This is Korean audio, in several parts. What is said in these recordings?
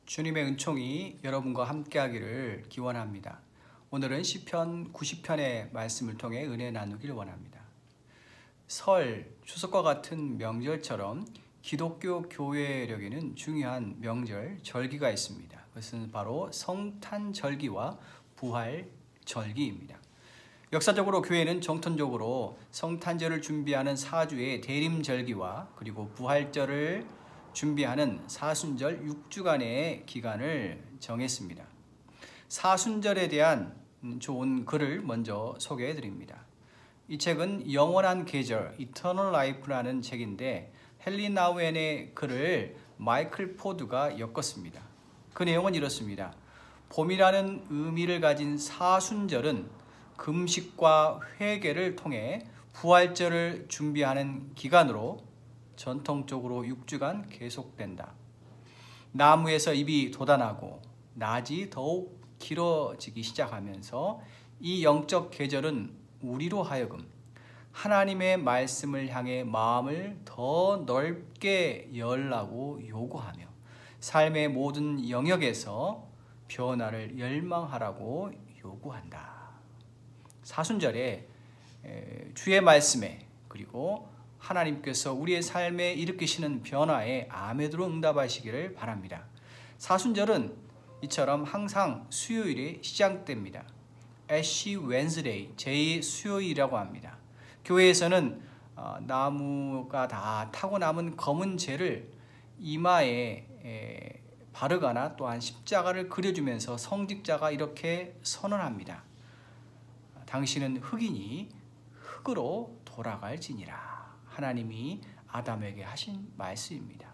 주님의 은총이 여러분과 함께하기를 기원합니다. 오늘은 시편 90편의 말씀을 통해 은혜 나누길 원합니다. 설, 추석과 같은 명절처럼 기독교 교회력에는 중요한 명절, 절기가 있습니다. 그것은 바로 성탄절기와 부활절기입니다. 역사적으로 교회는 정통적으로 성탄절을 준비하는 사주의 대림절기와 그리고 부활절을 준비하는 사순절 6주간의 기간을 정했습니다. 사순절에 대한 좋은 글을 먼저 소개해 드립니다. 이 책은 영원한 계절, Eternal Life라는 책인데 헨리 나우엔의 글을 마이클 포드가 엮었습니다. 그 내용은 이렇습니다. 봄이라는 의미를 가진 사순절은 금식과 회개를 통해 부활절을 준비하는 기간으로 전통적으로 6주간 계속된다. 나무에서 잎이 돋아나고 낮이 더욱 길어지기 시작하면서 이 영적 계절은 우리로 하여금 하나님의 말씀을 향해 마음을 더 넓게 열라고 요구하며 삶의 모든 영역에서 변화를 열망하라고 요구한다. 사순절에 주의 말씀에 그리고 하나님께서 우리의 삶에 일으키시는 변화에 아멘으로 응답하시기를 바랍니다. 사순절은 이처럼 항상 수요일에 시작됩니다. 애쉬 웬스데이, 제2수요일이라고 합니다. 교회에서는 나무가 다 타고 남은 검은 재를 이마에 바르거나 또한 십자가를 그려주면서 성직자가 이렇게 선언합니다. 당신은 흙이니 흙으로 돌아갈지니라. 하나님이 아담에게 하신 말씀입니다.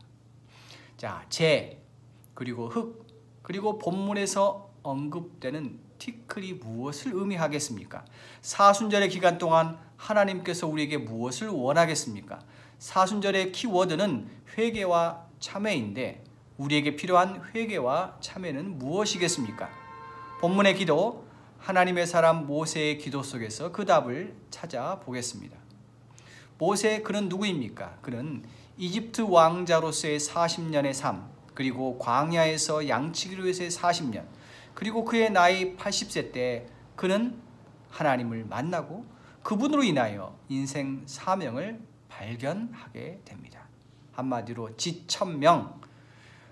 자, 재, 그리고 흙, 그리고 본문에서 언급되는 티클이 무엇을 의미하겠습니까? 사순절의 기간 동안 하나님께서 우리에게 무엇을 원하겠습니까? 사순절의 키워드는 회개와 참회인데 우리에게 필요한 회개와 참회는 무엇이겠습니까? 본문의 기도, 하나님의 사람 모세의 기도 속에서 그 답을 찾아보겠습니다. 모세, 그는 누구입니까? 그는 이집트 왕자로서의 40년의 삶, 그리고 광야에서 양치기로 해서의 40년, 그리고 그의 나이 80세 때 그는 하나님을 만나고 그분으로 인하여 인생 사명을 발견하게 됩니다. 한마디로 지천명,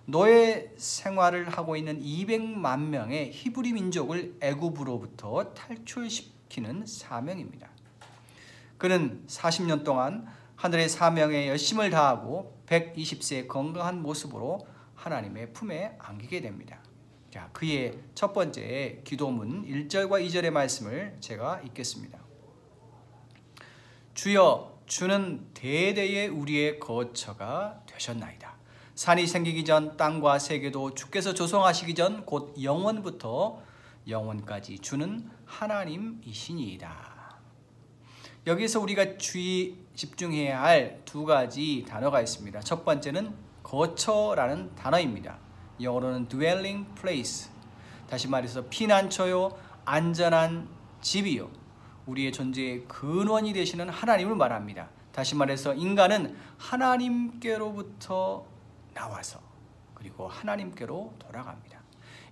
노예 생활을 하고 있는 200만 명의 히브리 민족을 애굽으로부터 탈출시키는 사명입니다. 그는 40년 동안 하늘의 사명에 열심을 다하고 120세의 건강한 모습으로 하나님의 품에 안기게 됩니다. 자, 그의 첫 번째 기도문 1절과 2절의 말씀을 제가 읽겠습니다. 주여, 주는 대대의 우리의 거처가 되셨나이다. 산이 생기기 전 땅과 세계도 주께서 조성하시기 전 곧 영원부터 영원까지 주는 하나님이시니이다. 여기서 우리가 주의 집중해야 할 두 가지 단어가 있습니다. 첫 번째는 거처라는 단어입니다. 영어로는 dwelling place. 다시 말해서 피난처요, 안전한 집이요, 우리의 존재의 근원이 되시는 하나님을 말합니다. 다시 말해서 인간은 하나님께로부터 나와서 그리고 하나님께로 돌아갑니다.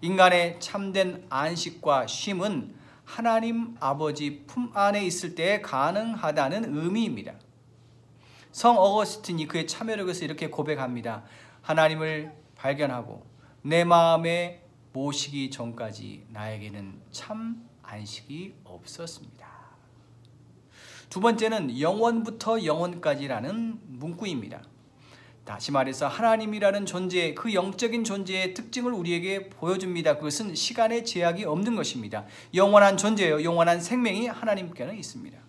인간의 참된 안식과 쉼은 하나님 아버지 품 안에 있을 때 가능하다는 의미입니다. 성 어거스틴이 그의 참여력에서 이렇게 고백합니다. 하나님을 발견하고 내 마음에 모시기 전까지 나에게는 참 안식이 없었습니다. 두 번째는 영원부터 영원까지라는 문구입니다. 다시 말해서 하나님이라는 존재, 그 영적인 존재의 특징을 우리에게 보여줍니다. 그것은 시간의 제약이 없는 것입니다. 영원한 존재예요. 영원한 생명이 하나님께는 있습니다.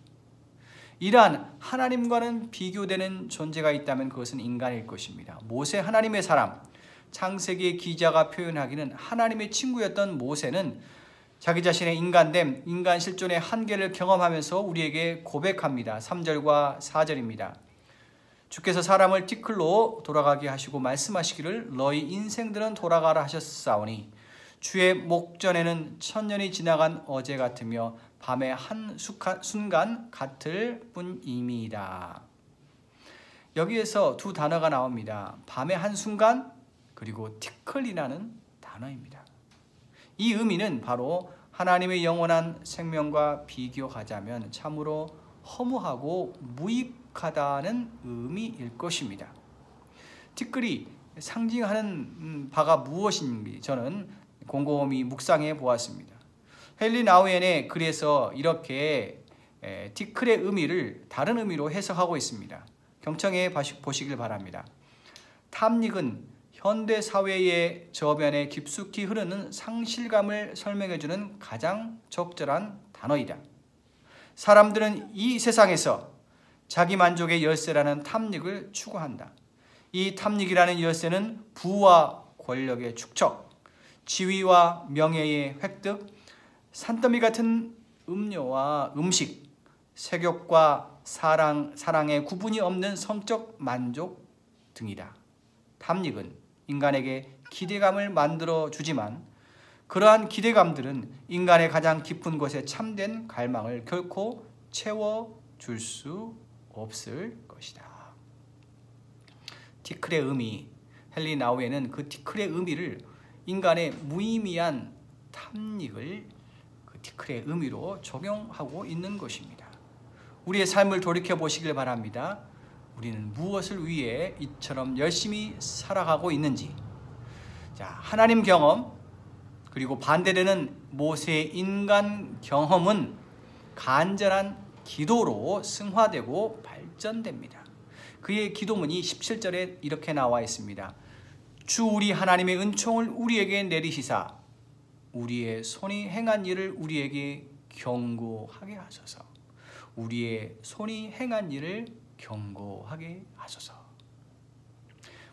이러한 하나님과는 비교되는 존재가 있다면 그것은 인간일 것입니다. 모세, 하나님의 사람, 창세기의 기자가 표현하기는 하나님의 친구였던 모세는 자기 자신의 인간됨, 인간 실존의 한계를 경험하면서 우리에게 고백합니다. 3절과 4절입니다. 주께서 사람을 티끌로 돌아가게 하시고 말씀하시기를 너희 인생들은 돌아가라 하셨사오니 주의 목전에는 천년이 지나간 어제 같으며 밤의 한 순간 같을 뿐임이다. 여기에서 두 단어가 나옵니다. 밤의 한순간 그리고 티클이라는 단어입니다. 이 의미는 바로 하나님의 영원한 생명과 비교하자면 참으로 허무하고 무익하다는 의미일 것입니다. 티끌이 상징하는 바가 무엇인지 저는 곰곰이 묵상해 보았습니다. 헨리 나우엔의 글에서 이렇게 티끌의 의미를 다른 의미로 해석하고 있습니다. 경청해 보시길 바랍니다. 탐닉은 현대 사회의 저변에 깊숙이 흐르는 상실감을 설명해주는 가장 적절한 단어이다. 사람들은 이 세상에서 자기 만족의 열쇠라는 탐닉을 추구한다. 이 탐닉이라는 열쇠는 부와 권력의 축적, 지위와 명예의 획득, 산더미 같은 음료와 음식, 색욕과 사랑의 구분이 없는 성적 만족 등이다. 탐닉은 인간에게 기대감을 만들어 주지만 그러한 기대감들은 인간의 가장 깊은 곳에 참된 갈망을 결코 채워줄 수 없을 것이다. 티끌의 의미, 헨리 나우엔은 그 티끌의 의미를 인간의 무의미한 탐닉을 그 티끌의 의미로 적용하고 있는 것입니다. 우리의 삶을 돌이켜 보시길 바랍니다. 우리는 무엇을 위해 이처럼 열심히 살아가고 있는지. 자, 하나님 경험 그리고 반대되는 모세의 인간 경험은 간절한 기도로 승화되고 발전됩니다. 그의 기도문이 17절에 이렇게 나와 있습니다. 주 우리 하나님의 은총을 우리에게 내리시사 우리의 손이 행한 일을 우리에게 경고하게 하소서. 우리의 손이 행한 일을 경고하게 하소서.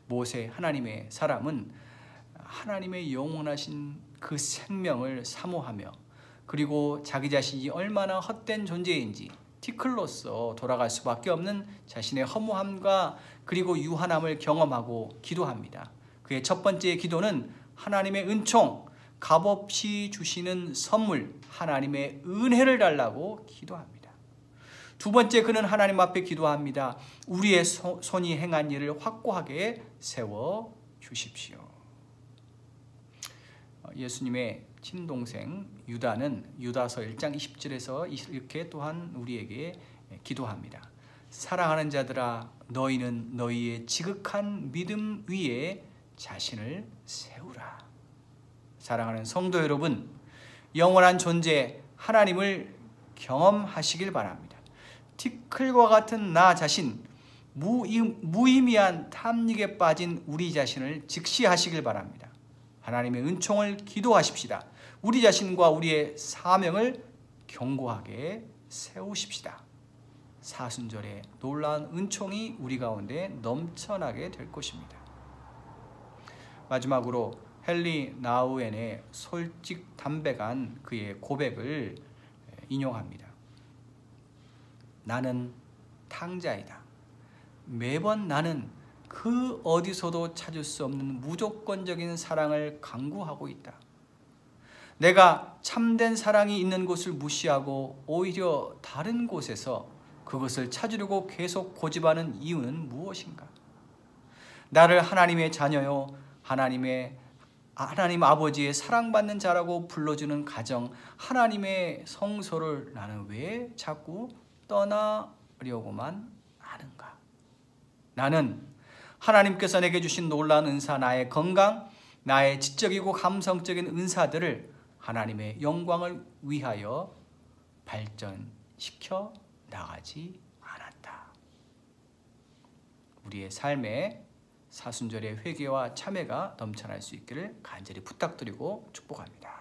모세 하나님의 사람은 하나님의 영원하신 그 생명을 사모하며 그리고 자기 자신이 얼마나 헛된 존재인지 티끌로서 돌아갈 수밖에 없는 자신의 허무함과 그리고 유한함을 경험하고 기도합니다. 그의 첫 번째 기도는 하나님의 은총, 값없이 주시는 선물, 하나님의 은혜를 달라고 기도합니다. 두 번째, 그는 하나님 앞에 기도합니다. 우리의 손이 행한 일을 확고하게 세워 주십시오. 예수님의 친동생 유다는 유다서 1장 20절에서 이렇게 또한 우리에게 기도합니다. 사랑하는 자들아, 너희는 너희의 지극한 믿음 위에 자신을 세우라. 사랑하는 성도 여러분, 영원한 존재 하나님을 경험하시길 바랍니다. 티끌과 같은 나 자신, 무의미한 탐닉에 빠진 우리 자신을 직시하시길 바랍니다. 하나님의 은총을 기도하십시다. 우리 자신과 우리의 사명을 견고하게 세우십시다. 사순절에 놀라운 은총이 우리 가운데 넘쳐나게 될 것입니다. 마지막으로 헨리 나우엔의 솔직담백한 그의 고백을 인용합니다. 나는 탕자이다. 매번 나는 그 어디서도 찾을 수 없는 무조건적인 사랑을 강구하고 있다. 내가 참된 사랑이 있는 곳을 무시하고 오히려 다른 곳에서 그것을 찾으려고 계속 고집하는 이유는 무엇인가? 나를 하나님의 자녀요, 하나님 아버지의 사랑받는 자라고 불러주는 가정, 하나님의 성소를 나는 왜 자꾸 떠나려고만 하는가? 나는 하나님께서 내게 주신 놀라운 은사, 나의 건강, 나의 지적이고 감성적인 은사들을 하나님의 영광을 위하여 발전시켜 나가지 않았다. 우리의 삶에 사순절의 회개와 참회가 넘쳐날 수 있기를 간절히 부탁드리고 축복합니다.